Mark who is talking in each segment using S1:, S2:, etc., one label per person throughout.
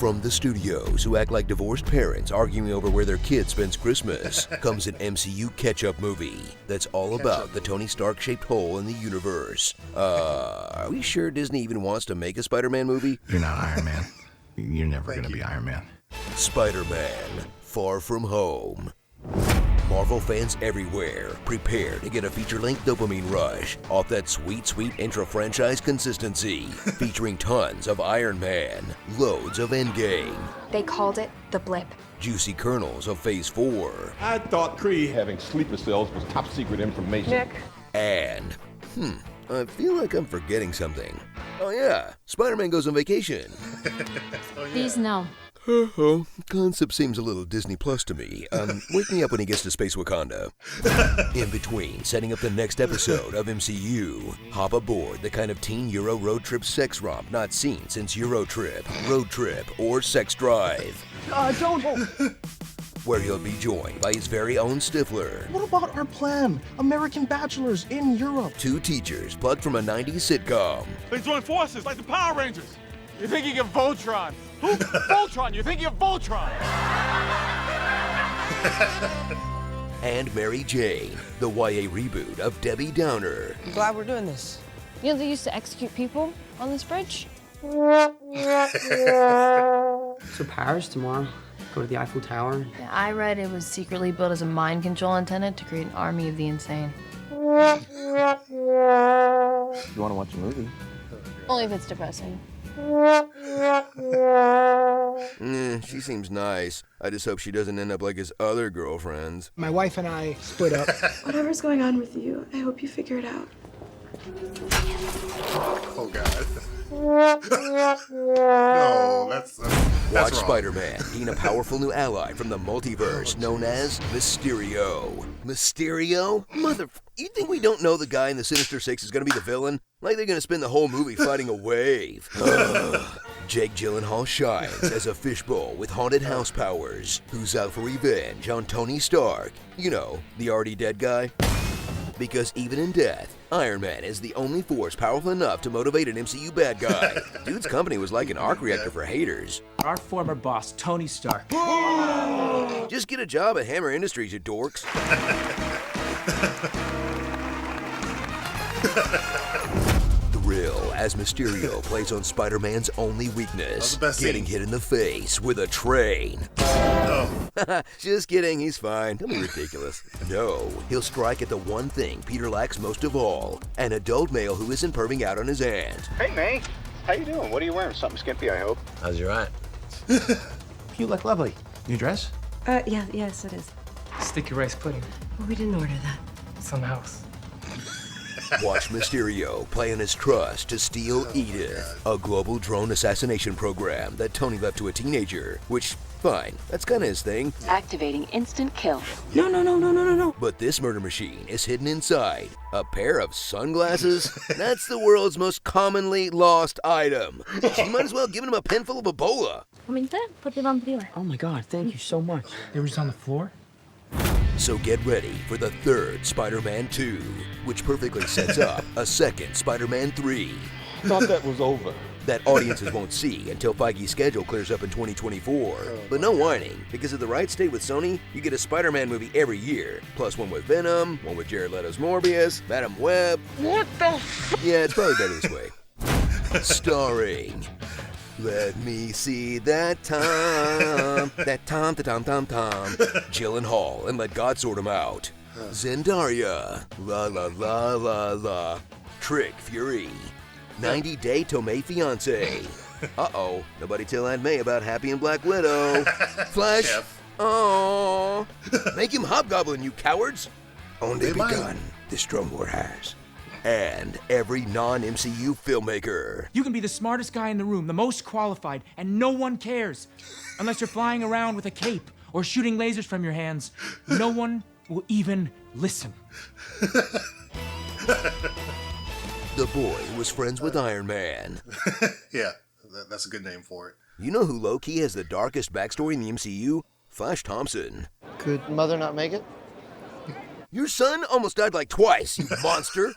S1: From the studios who act like divorced parents arguing over where their kid spends Christmas comes an MCU catch-up movie that's all about the Tony Stark-shaped hole in the universe. Are we sure Disney even wants to make a Spider-Man movie?
S2: You're not Iron Man. You're never gonna be Iron Man.
S1: Spider-Man: Far From Home. Marvel fans everywhere, prepare to get a feature-length dopamine rush off that sweet intra-franchise consistency, featuring tons of Iron Man, loads of Endgame.
S3: They called it the blip.
S1: Juicy kernels of Phase 4.
S4: I thought Kree having sleeper cells was top secret information.
S3: Nick.
S1: And, I feel like I'm forgetting something. Oh yeah, Spider-Man goes on vacation.
S5: Please no.
S1: Oh, concept seems a little Disney Plus to me. Wake me up when he gets to Space Wakanda. In between setting up the next episode of MCU, hop aboard the kind of teen Euro road trip sex romp not seen since Euro Trip, Road Trip, or Sex Drive.
S6: Don't.
S1: Where he'll be joined by his very own Stifler.
S6: What about our plan? American bachelors in Europe.
S1: Two teachers plugged from a 90s sitcom.
S7: They join forces like the Power Rangers. You're thinking of Voltron. Who? Voltron. You're thinking of Voltron.
S1: And Mary Jane, the YA reboot of Debbie Downer.
S8: I'm glad we're doing this.
S5: You know they used to execute people on this bridge?
S8: So Paris tomorrow. Go to the Eiffel Tower.
S5: Yeah, I read it was secretly built as a mind control antenna to create an army of the insane.
S4: You want to watch a movie?
S5: Only if it's depressing.
S1: She seems nice. I just hope she doesn't end up like his other girlfriends.
S6: My wife and I split up.
S3: Whatever's going on with you, I hope you figure it out.
S2: Oh, God. No, that's
S1: Watch
S2: wrong.
S1: Spider-Man gain a powerful new ally from the multiverse known as Mysterio. Mysterio? You think we don't know the guy in the Sinister Six is gonna be the villain? Like they're gonna spend the whole movie fighting a wave. Jake Gyllenhaal shines as a fishbowl with haunted house powers who's out for revenge on Tony Stark. You know, the already dead guy. Because even in death, Iron Man is the only force powerful enough to motivate an MCU bad guy. Dude's company was like an arc reactor for haters.
S9: Our former boss, Tony Stark.
S1: Just get a job at Hammer Industries, you dorks. Thrill as Mysterio plays on Spider-Man's only weakness, getting hit in the face with a train. Just kidding, he's fine. Don't be ridiculous. No, he'll strike at the one thing Peter lacks most of all, an adult male who isn't perving out on his aunt.
S10: Hey, May. How you doing? What are you wearing? Something skimpy, I hope.
S2: How's your aunt?
S9: You look lovely. New dress?
S3: Yes, it is.
S9: Sticky rice pudding.
S3: Well, we didn't order that.
S9: It's on the house.
S1: Watch Mysterio play on his trust to steal Edith, a global drone assassination program that Tony left to a teenager, which, fine, that's kind of his thing.
S5: Activating instant kill.
S3: No.
S1: But this murder machine is hidden inside a pair of sunglasses. That's the world's most commonly lost item. She might as well give him a pen full of Ebola.
S8: Oh my God, thank you so much.
S9: They were just on the floor?
S1: So get ready for the third Spider-Man 2, which perfectly sets up a second Spider-Man 3.
S4: Thought that was over.
S1: That audiences won't see until Feige's schedule clears up in 2024. But no whining, because if the rights stay with Sony, you get a Spider-Man movie every year, plus one with Venom, one with Jared Leto's Morbius, Madam Web.
S7: What the
S1: Yeah, it's probably better this way. Starring... Let me see that Tom. That Tom. Gyllenhaal, and let God sort him out. Zendaya. La la la la la. Trick Fury. 90-Day Tomei Fiancé. Uh-oh. Nobody tell Aunt May about Happy and Black Widow. Flash. Aww. Make him Hobgoblin, you cowards. Only begun. This drone war has. And every non-MCU filmmaker.
S9: You can be the smartest guy in the room, the most qualified, and no one cares. Unless you're flying around with a cape or shooting lasers from your hands. No one will even listen.
S1: The boy who was friends with Iron Man.
S2: Yeah, that's a good name for it.
S1: You know who low-key has the darkest backstory in the MCU? Flash Thompson.
S6: Could Mother not make it?
S1: Your son almost died like twice, you monster.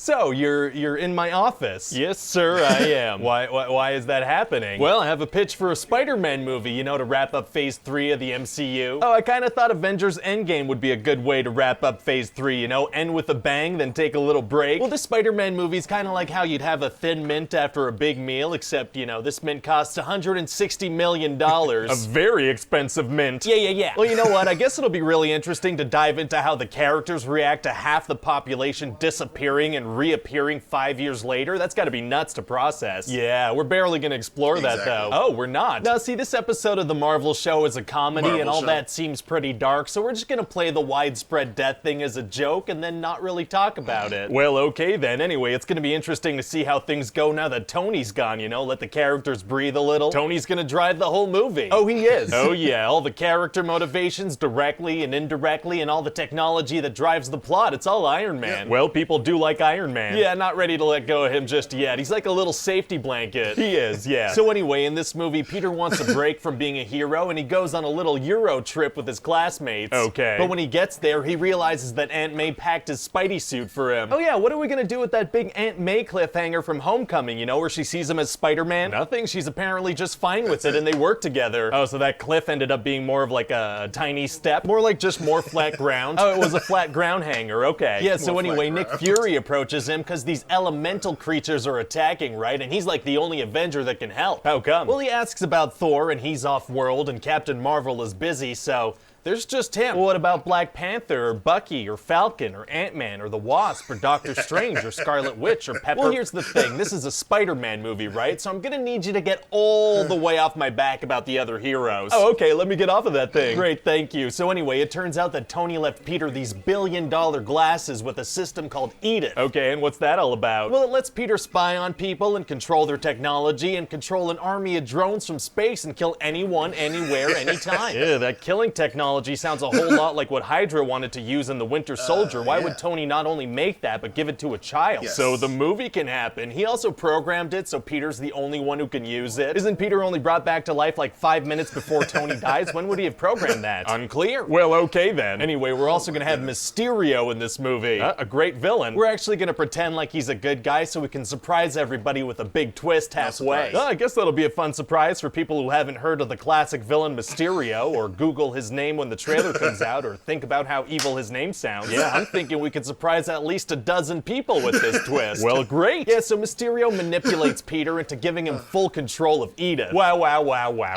S11: So, you're in my office?
S12: Yes, sir, I am.
S11: Why is that happening?
S12: Well, I have a pitch for a Spider-Man movie, you know, to wrap up Phase 3 of the MCU.
S11: Oh, I kind of thought Avengers Endgame would be a good way to wrap up Phase 3, you know, end with a bang, then take a little break.
S12: Well, this Spider-Man movie's kind of like how you'd have a thin mint after a big meal, except, you know, this mint costs $160 million.
S11: A very expensive mint.
S12: Yeah.
S11: Well, you know what? I guess it'll be really interesting to dive into how the characters react to half the population disappearing and reappearing 5 years later. That's gotta be nuts to process. Yeah, we're barely gonna explore that though. Oh, we're not. Now see, this episode of the Marvel show is a comedy and all that seems pretty dark, so we're just gonna play the widespread death thing as a joke and then not really talk about it. Well, okay then. Anyway, it's gonna be interesting to see how things go now that Tony's gone, you know, let the characters breathe a little. Tony's gonna drive the whole movie.
S12: Oh, he is?
S11: Oh yeah, all the character motivations directly and indirectly and all the technology that drives the plot, it's all Iron Man.
S12: Yeah. Well, people do like Iron Man.
S11: Yeah, not ready to let go of him just yet. He's like a little safety blanket.
S12: He is, yeah.
S11: So anyway, in this movie, Peter wants a break from being a hero and he goes on a little Euro trip with his classmates.
S12: Okay.
S11: But when he gets there, he realizes that Aunt May packed his Spidey suit for him.
S12: Oh yeah, what are we gonna do with that big Aunt May cliffhanger from Homecoming, you know, where she sees him as Spider-Man?
S11: Nothing, she's apparently just fine with it and they work together.
S12: Oh, so that cliff ended up being more of like a tiny step?
S11: More like just more flat ground.
S12: Oh, it was a flat ground hanger, okay.
S11: Yeah, so anyway, Nick Fury approaches him because these elemental creatures are attacking, right? And he's like the only Avenger that can help.
S12: How come?
S11: Well, he asks about Thor and he's off-world and Captain Marvel is busy, so there's just him.
S12: Well, what about Black Panther or Bucky or Falcon or Ant-Man or the Wasp or Doctor Strange or Scarlet Witch or Pepper?
S11: Well, here's the thing. This is a Spider-Man movie, right? So I'm gonna need you to get all the way off my back about the other heroes.
S12: Oh, okay, let me get off of that thing.
S11: Great, thank you. So anyway, it turns out that Tony left Peter these billion-dollar glasses with a system called Edith.
S12: Okay, and what's that all about?
S11: Well, it lets Peter spy on people and control their technology and control an army of drones from space and kill anyone, anywhere, anytime.
S12: Yeah, that killing technology sounds a whole lot like what Hydra wanted to use in the Winter Soldier. Why would Tony not only make that, but give it to a child?
S2: Yes.
S11: So the movie can happen. He also programmed it so Peter's the only one who can use it.
S12: Isn't Peter only brought back to life like 5 minutes before Tony dies? When would he have programmed that?
S11: Unclear.
S12: Well, okay then.
S11: Anyway, we're also gonna have Mysterio in this movie.
S12: A great villain.
S11: We're actually gonna pretend like he's a good guy so we can surprise everybody with a big twist halfway.
S12: I guess that'll be a fun surprise for people who haven't heard of the classic villain Mysterio, or Google his name when the trailer comes out, or think about how evil his name sounds.
S11: Yeah, I'm thinking we could surprise at least a dozen people with this twist.
S12: Well, great.
S11: Yeah, so Mysterio manipulates Peter into giving him full control of Edith.
S12: Wow.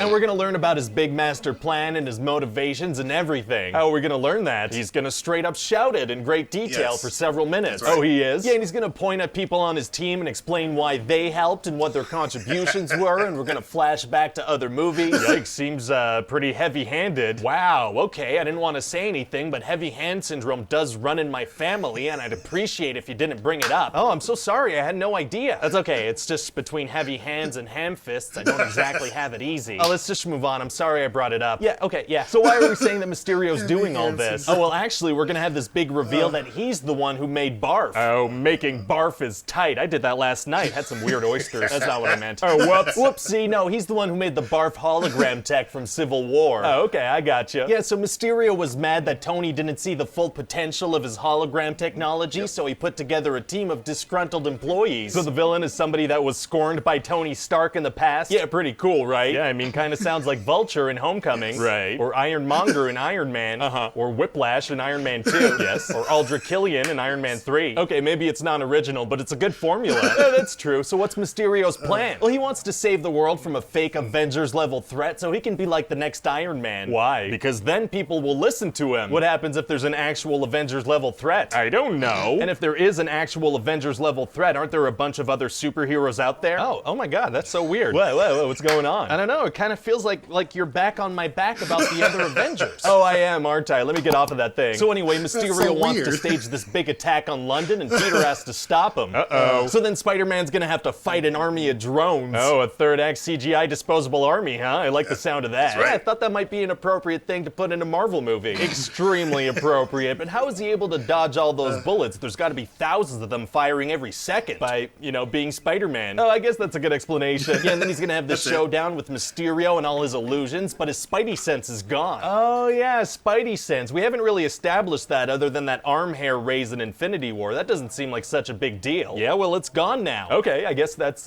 S11: And we're gonna learn about his big master plan and his motivations and everything.
S12: How are we gonna learn that?
S11: He's gonna straight up shout it in great detail for several minutes.
S2: Right.
S12: Oh, he is?
S11: Yeah, and he's gonna point at people on his team and explain why they helped and what their contributions were, and we're gonna flash back to other movies.
S12: Yikes, seems pretty heavy-handed.
S11: Wow, okay, I didn't want to say anything, but heavy hand syndrome does run in my family, and I'd appreciate if you didn't bring it up.
S12: Oh, I'm so sorry, I had no idea.
S11: That's okay, it's just between heavy hands and ham fists, I don't exactly have it easy.
S12: Oh, let's just move on. I'm sorry I brought it up.
S11: Yeah, okay, yeah.
S12: So why are we saying that Mysterio's doing all this?
S11: Oh, well, actually, we're gonna have this big reveal that he's the one who made Barf.
S12: Oh, making barf is tight. I did that last night. Had some weird oysters.
S11: That's not what I meant.
S12: Oh, whoops.
S11: Whoopsie, no, he's the one who made the Barf hologram tech from Civil War.
S12: Oh, okay, I gotcha.
S11: Yeah, so Mysterio was mad that Tony didn't see the full potential of his hologram technology, so he put together a team of disgruntled employees.
S12: So the villain is somebody that was scorned by Tony Stark in the past?
S11: Yeah, pretty cool, right?
S12: Yeah, I mean, kind of sounds like Vulture in Homecoming.
S11: Right.
S12: Or Ironmonger in Iron Man. Or Whiplash in Iron Man 2.
S11: Yes.
S12: Or Aldrich Killian in Iron Man 3.
S11: Okay, maybe it's not original, but it's a good formula.
S12: Yeah, that's true. So what's Mysterio's plan?
S11: Well, he wants to save the world from a fake Avengers-level threat so he can be like the next Iron Man.
S12: Why?
S11: Because then people will listen to him.
S12: What happens if there's an actual Avengers-level threat?
S11: I don't know.
S12: And if there is an actual Avengers-level threat, aren't there a bunch of other superheroes out there?
S11: Oh my God, that's so weird.
S12: Whoa, what's going on?
S11: I don't know, it kind of feels like you're back on my back about the other Avengers.
S12: Oh, I am, aren't I? Let me get off of that thing.
S11: So anyway, Mysterio wants to stage this big attack on London, and Peter has to stop him.
S12: Uh-oh.
S11: So then Spider-Man's gonna have to fight an army of drones.
S12: Oh, a third-act CGI disposable army, huh? I like the sound of that.
S11: Yeah, I thought that might be an appropriate thing to
S12: put in a Marvel movie. Extremely appropriate, but how is he able to dodge all those bullets? There's gotta be thousands of them firing every second. By, you know, being Spider-Man. Oh, I guess that's a good explanation. Yeah, and then he's gonna have this showdown with Mysterio and all his illusions, but his Spidey sense is gone. Oh yeah, Spidey sense. We haven't really established that other than that arm hair raise in Infinity War. That doesn't seem like such a big deal. Yeah, well, it's gone now. Okay, I guess that's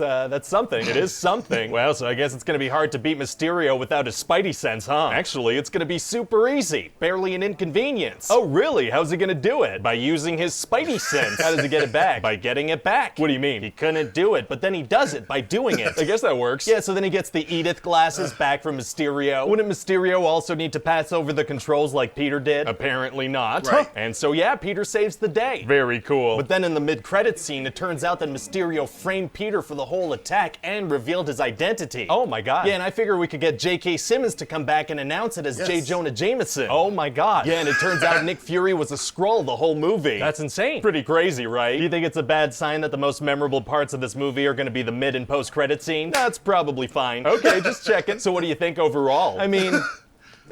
S12: something. It is something. Well, so I guess it's gonna be hard to beat Mysterio without his Spidey sense, huh? Actually, it's gonna be super easy. Barely an inconvenience. Oh, really? How's he gonna do it? By using his Spidey sense. How does he get it back? By getting it back. What do you mean? He couldn't do it, but then he does it by doing it. I guess that works. Yeah, so then he gets the Edith glasses back from Mysterio. Wouldn't Mysterio also need to pass over the controls like Peter did? Apparently not.
S2: Right.
S12: And so yeah, Peter saves the day. Very cool. But then in the mid-credits scene, it turns out that Mysterio framed Peter for the whole attack and revealed his identity. Oh my god. Yeah, and I figure we could get J.K. Simmons to come back and announce it as J. Jonah Jameson. Oh my god. Yeah, and it turns out Nick Fury was a Skrull the whole movie. That's insane. Pretty crazy, right? Do you think it's a bad sign that the most memorable parts of this movie are gonna be the mid and post-credit scene? That's probably fine. Okay, just checking. So what do you think overall? I mean,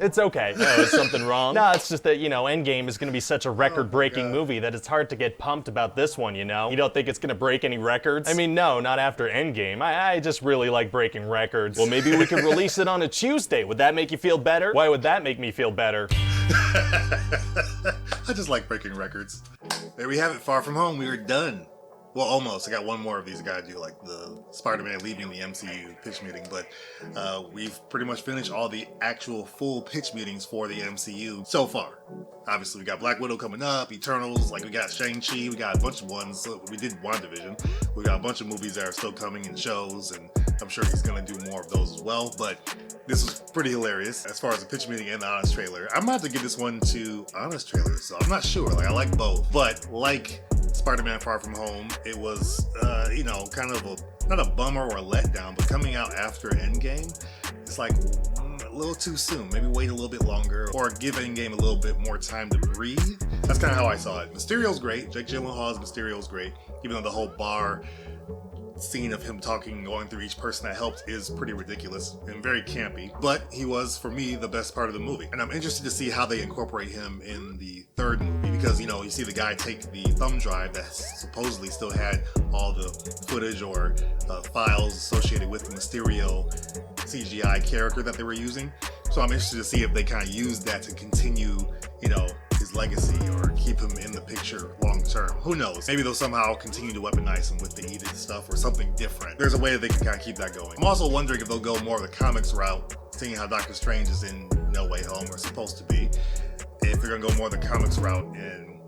S12: it's okay. Oh, is something wrong? No, it's just that, you know, Endgame is gonna be such a record-breaking movie that it's hard to get pumped about this one, you know? You don't think it's gonna break any records? I mean, no, not after Endgame. I just really like breaking records. Well, maybe we could release it on a Tuesday. Would that make you feel better? Why would that make me feel better?
S2: I just like breaking records. There we have it, Far From Home. We are done. Well, almost. I got one more of these I gotta do, like the Spider-Man leaving the MCU pitch meeting, but we've pretty much finished all the actual full pitch meetings for the MCU so far. Obviously, we got Black Widow coming up, Eternals, like we got Shang-Chi, we got a bunch of ones. So we did WandaVision. We got a bunch of movies that are still coming in shows, and I'm sure he's gonna do more of those as well, but this was pretty hilarious as far as the pitch meeting and the Honest trailer. I'm gonna have to give this one to Honest trailer, so I'm not sure. Like, I like both, but like Spider-Man Far From Home, it was, you know, kind of not a bummer or a letdown, but coming out after Endgame, it's like a little too soon. Maybe wait a little bit longer or give Endgame a little bit more time to breathe. That's kind of how I saw it. Mysterio's great. Jake Gyllenhaal's Mysterio's great, even though the whole bar scene of him talking, going through each person that helped is pretty ridiculous and very campy, but he was, for me, the best part of the movie. And I'm interested to see how they incorporate him in the third movie, because, you know, you see the guy take the thumb drive that supposedly still had all the footage or files associated with the Mysterio CGI character that they were using. So I'm interested to see if they kind of use that to continue, you know, his legacy or keep him in the picture long term. Who knows? Maybe they'll somehow continue to weaponize him with the Edith stuff or something different. There's a way that they can kind of keep that going. I'm also wondering if they'll go more of the comics route, seeing how Doctor Strange is in No Way Home, or supposed to be. If they're gonna go more of the comics route and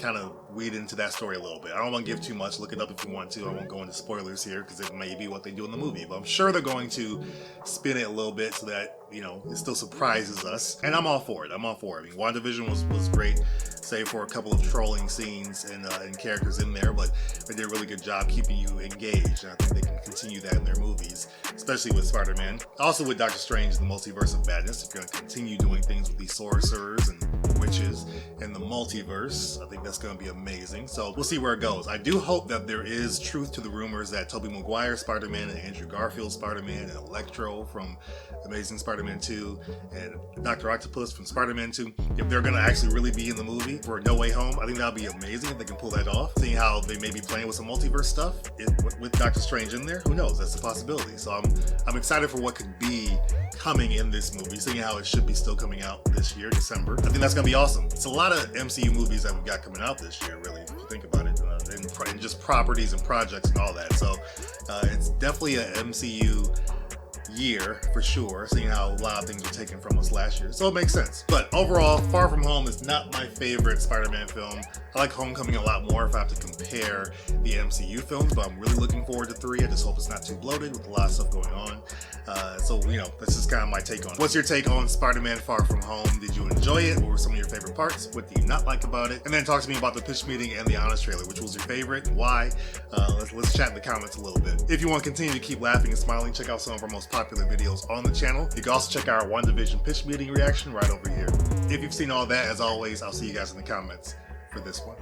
S2: kind of weed into that story a little bit. I don't want to give too much. Look it up if you want to. I won't go into spoilers here because it may be what they do in the movie, but I'm sure they're going to spin it a little bit so that, you know, it still surprises us. And I'm all for it. I'm all for it. I mean, WandaVision was great, save for a couple of trolling scenes and characters in there, but they did a really good job keeping you engaged. And I think they can continue that in their movies, especially with Spider-Man. Also with Doctor Strange, the Multiverse of Madness. If you're going to continue doing things with these sorcerers and witches in the multiverse, I think that's going to be amazing. So we'll see where it goes. I do hope that there is truth to the rumors that Tobey Maguire Spider-Man and Andrew Garfield Spider-Man and Electro from Amazing Spider-Man 2 and Dr. Octopus from Spider-Man 2, if they're going to actually really be in the movie for No Way Home, I think that would be amazing if they can pull that off. Seeing how they may be playing with some multiverse stuff with Doctor Strange in there, who knows? That's a possibility. So I'm excited for what could be coming in this movie, seeing how it should be still coming out this year, December. I think that's going to be awesome. It's a lot of MCU movies that we've got coming out this year, really, if you think about it, and just properties and projects and all that. So it's definitely an MCU year for sure, seeing how a lot of things were taken from us last year, so it makes sense. But overall, Far From Home is not my favorite Spider-Man film. I like Homecoming a lot more if I have to compare the MCU films, but I'm really looking forward to 3. I just hope it's not too bloated with a lot of stuff going on. So, you know, that's just kind of my take on it. What's your take on Spider-Man Far From Home? Did you enjoy it? What were some of your favorite parts? What do you not like about it? And then talk to me about the pitch meeting and the Honest trailer. Which was your favorite? Why? Let's chat in the comments a little bit. If you want to continue to keep laughing and smiling, check out some of our most popular videos on the channel. You can also check out our WandaVision pitch meeting reaction right over here. If you've seen all that, as always, I'll see you guys in the comments for this one.